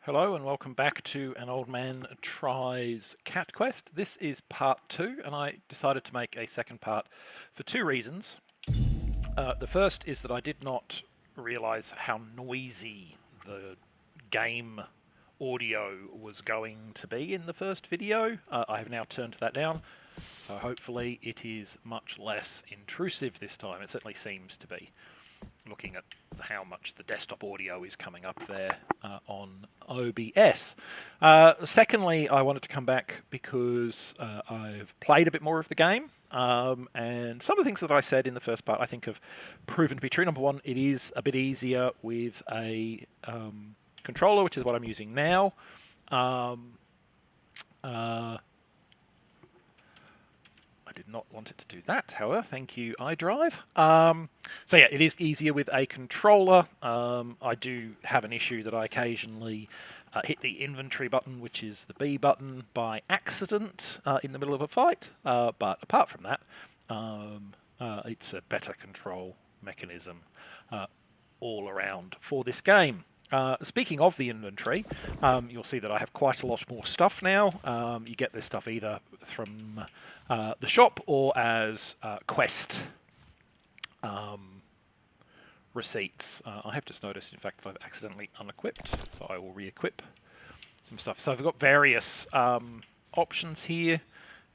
Hello and welcome back to An Old Man Tries Cat Quest. This is part 2 and I decided to make a second part for two reasons. The first is that I did not realise how noisy the game audio was going to be in the first video. I have now turned that down, so hopefully it is much less intrusive this time. It certainly seems to be, looking at how much the desktop audio is coming up there on OBS. Secondly, I wanted to come back because I've played a bit more of the game, and some of the things that I said in the first part I think have proven to be true. Number one, it is a bit easier with a controller, which is what I'm using now. I did not want it to do that, however. Thank you, iDrive. So yeah, it is easier with a controller. I do have an issue that I occasionally hit the inventory button, which is the B button, by accident in the middle of a fight. But apart from that, it's a better control mechanism all around for this game. Speaking of the inventory, you'll see that I have quite a lot more stuff now. You get this stuff either from the shop or as quest receipts. I have just noticed, in fact, that I've accidentally unequipped, so I will re-equip some stuff. So I've got various options here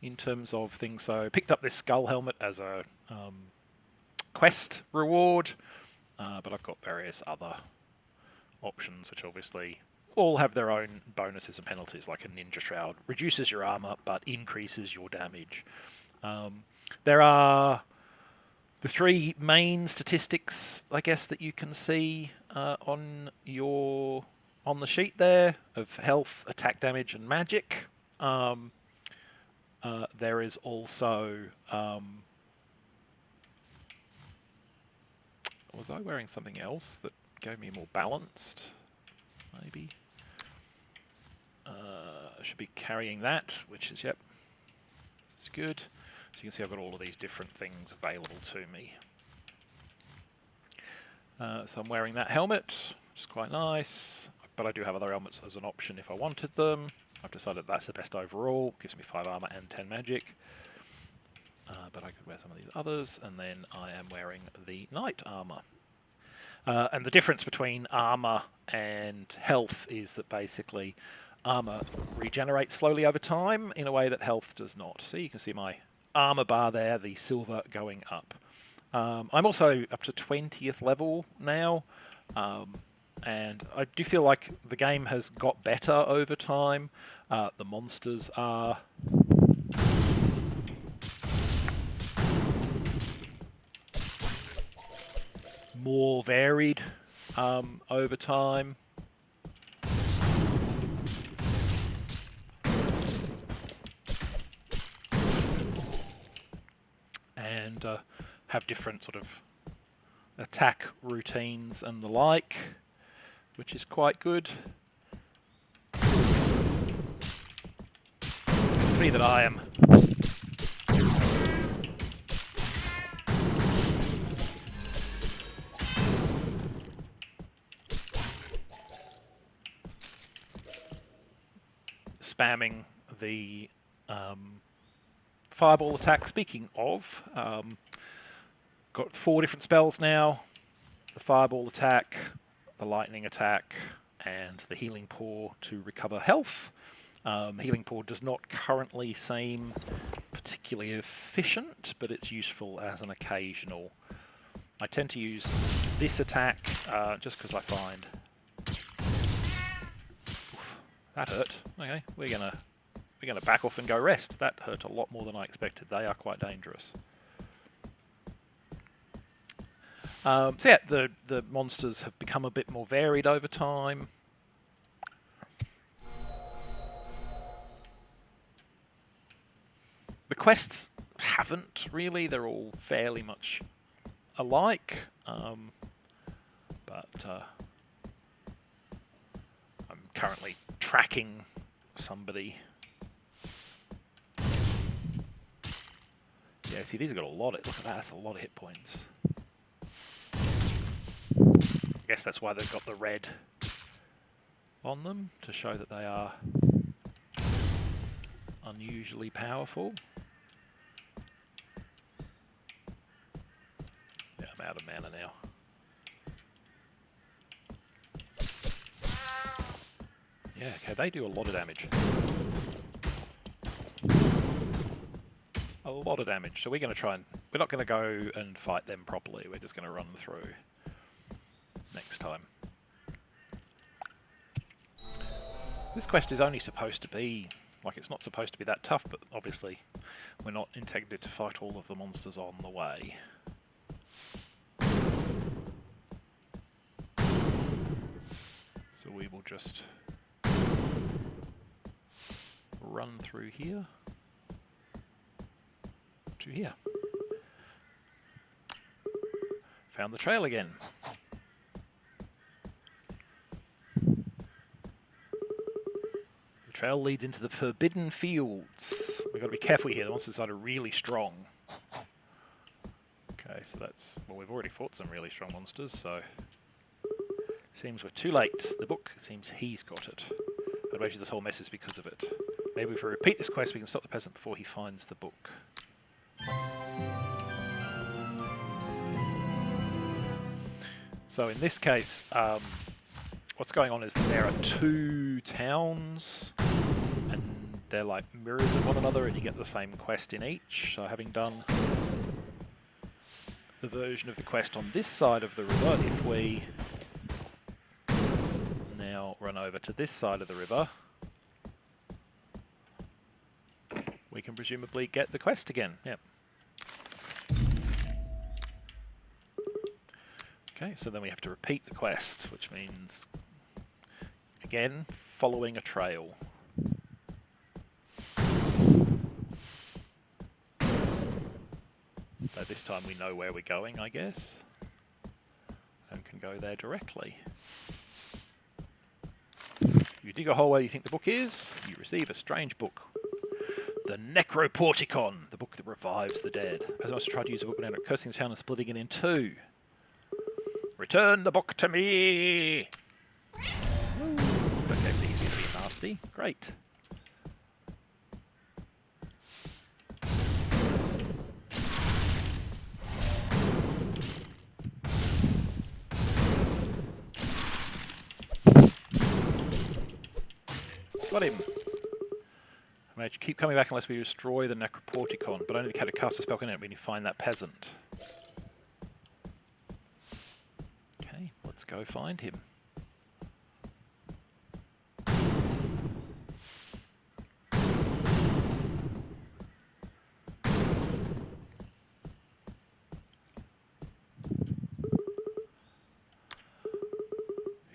in terms of things. So I picked up this skull helmet as a quest reward, but I've got various other options which obviously all have their own bonuses and penalties, like a ninja shroud reduces your armor but increases your damage. There are the three main statistics, I guess, that you can see on the sheet there of health, attack damage, and magic. There is also was I wearing something else that gave me more balanced? Maybe. I should be carrying that, which is, yep, this is good. So you can see I've got all of these different things available to me. So I'm wearing that helmet, which is quite nice, but I do have other helmets as an option if I wanted them. I've decided that's the best overall, gives me 5 armor and 10 magic. But I could wear some of these others, and then I am wearing the knight armor. And the difference between armor and health is that basically armor regenerates slowly over time in a way that health does not. So you can see my armor bar there, the silver going up. I'm also up to 20th level now, and I do feel like the game has got better over time. The monsters are more varied over time. And have different sort of attack routines and the like, which is quite good. See that I am spamming the fireball attack. Speaking of, got 4 different spells now: the fireball attack, the lightning attack, and the healing pour to recover health. Healing pour does not currently seem particularly efficient, but it's useful as an occasional. I tend to use this attack just because I find... Oof, that hurt. Okay, we're gonna back off and go rest. That hurt a lot more than I expected. They are quite dangerous. So yeah, the monsters have become a bit more varied over time. The quests haven't really. They're all fairly much alike. But I'm currently tracking somebody. Yeah, see, these have got a lot of... Look at that, that's a lot of hit points. I guess that's why they've got the red on them to show that they are unusually powerful. Yeah, I'm out of mana now. Yeah, okay, they do a lot of damage. A lot of damage. So we're going to try and... We're not going to go and fight them properly. We're just going to run through next time. This quest is only supposed to be... Like, it's not supposed to be that tough, but obviously we're not intended to fight all of the monsters on the way. So we will just run through here to here. Found the trail again. The trail leads into the Forbidden Fields. We've got to be careful here, the monsters are really strong. Okay, so that's... Well, we've already fought some really strong monsters, so... Seems we're too late. The book, it seems he's got it. But basically this whole mess is because of it. Maybe if we repeat this quest, we can stop the peasant before he finds the book. So in this case, what's going on is that there are two towns, and they're like mirrors of one another, and you get the same quest in each. So having done the version of the quest on this side of the river, if we now run over to this side of the river, we can presumably get the quest again. Yep. Okay, so then we have to repeat the quest, which means, again, following a trail. So this time we know where we're going, I guess, and can go there directly. You dig a hole where you think the book is, you receive a strange book. The Necroporticon, the book that revives the dead. As I must try to use the book without cursing the town and splitting it in two. Return the book to me! Okay, so he's going to be nasty. Great. Got him. I may keep coming back unless we destroy the Necroporticon, but only the cat who casts a spell can enter when you find that peasant. Okay, let's go find him.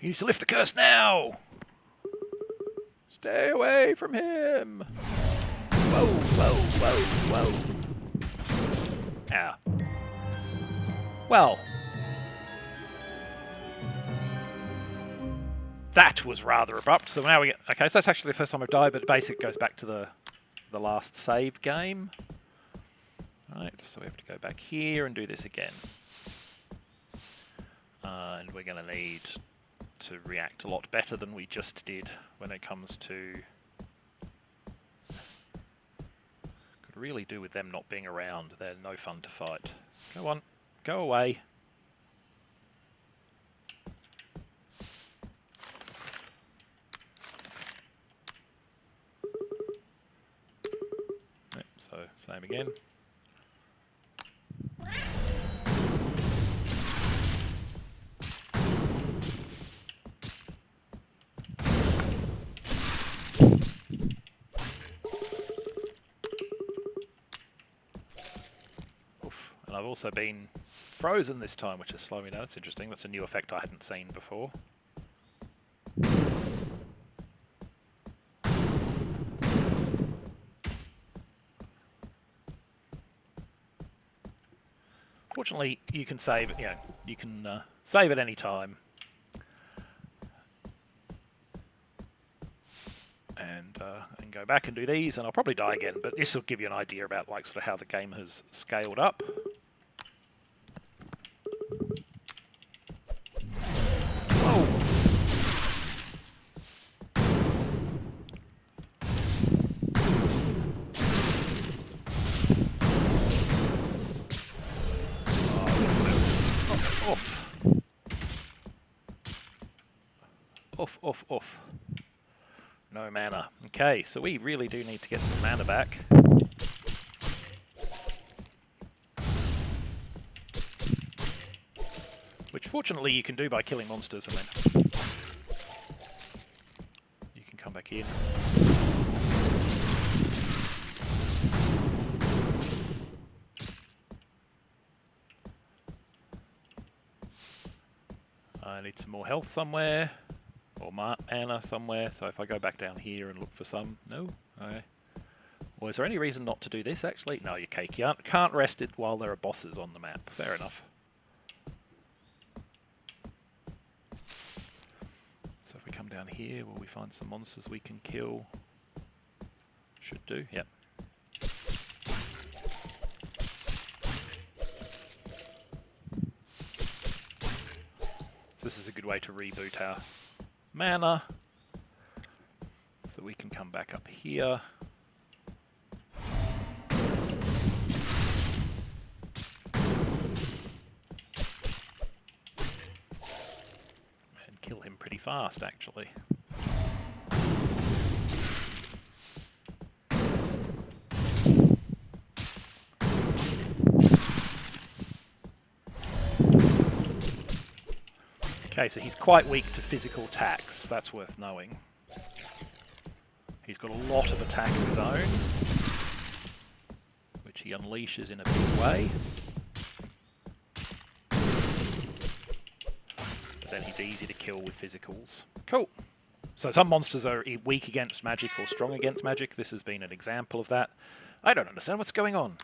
You need to lift the curse now! Stay away from him! Whoa, whoa, whoa, whoa. Ah. Well. That was rather abrupt. So now we get... Okay, so that's actually the first time I've died, but basically it goes back to the last save game. Right, so we have to go back here and do this again. And we're going to need to react a lot better than we just did when it comes to... Could really do with them not being around. They're no fun to fight. Go on, go away. Yep, so same again. I've also been frozen this time, which has slowed me down. That's interesting. That's a new effect I hadn't seen before. Fortunately, you can save. You know, you can save at any time, and go back and do these. And I'll probably die again, but this will give you an idea about like sort of how the game has scaled up. Off, off, off. No mana. Okay, so we really do need to get some mana back. Which fortunately you can do by killing monsters, and then you can come back in. I need some more health somewhere, or mana somewhere, so if I go back down here and look for some... No? Okay. Well, is there any reason not to do this, actually? No, you can't rest it while there are bosses on the map. Fair enough. So if we come down here, will we find some monsters we can kill? Should do, yep. This is a good way to reboot our mana, so we can come back up here. And kill him pretty fast, actually. Okay, so he's quite weak to physical attacks, that's worth knowing. He's got a lot of attack of his own, which he unleashes in a big way. But then he's easy to kill with physicals. Cool. So some monsters are weak against magic or strong against magic. This has been an example of that. I don't understand what's going on.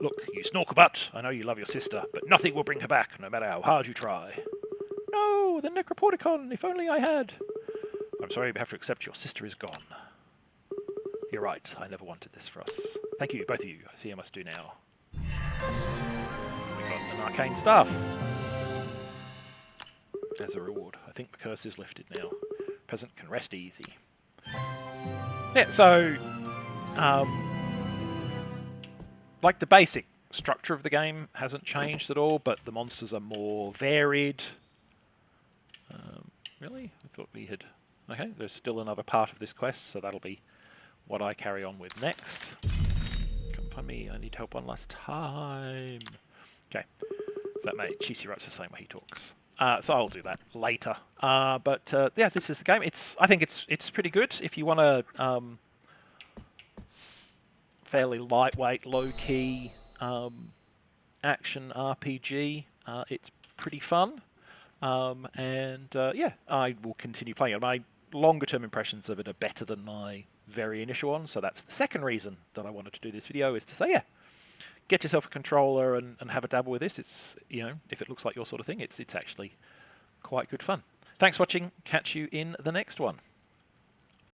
Look, you snorkelbutt, I know you love your sister, but nothing will bring her back, no matter how hard you try. No, the Necropodicon, if only I had. I'm sorry, we have to accept your sister is gone. You're right, I never wanted this for us. Thank you, both of you. I see I must do now. We got an arcane staff as a reward. I think the curse is lifted now. Peasant can rest easy. Yeah, so... like the basic structure of the game hasn't changed at all, but the monsters are more varied. Really? I thought we had... Okay, there's still another part of this quest, so that'll be what I carry on with next. Come find me, I need help one last time. Okay, so that mate, Chisi writes the same way he talks. So I'll do that later. But yeah, this is the game. I think it's pretty good. If you want a fairly lightweight, low-key action RPG, it's pretty fun. Yeah, I will continue playing it. My longer-term impressions of it are better than my very initial one, so that's the second reason that I wanted to do this video, is to say, yeah, get yourself a controller and have a dabble with this. It's, you know, if it looks like your sort of thing, it's actually quite good fun. Thanks for watching. Catch you in the next one.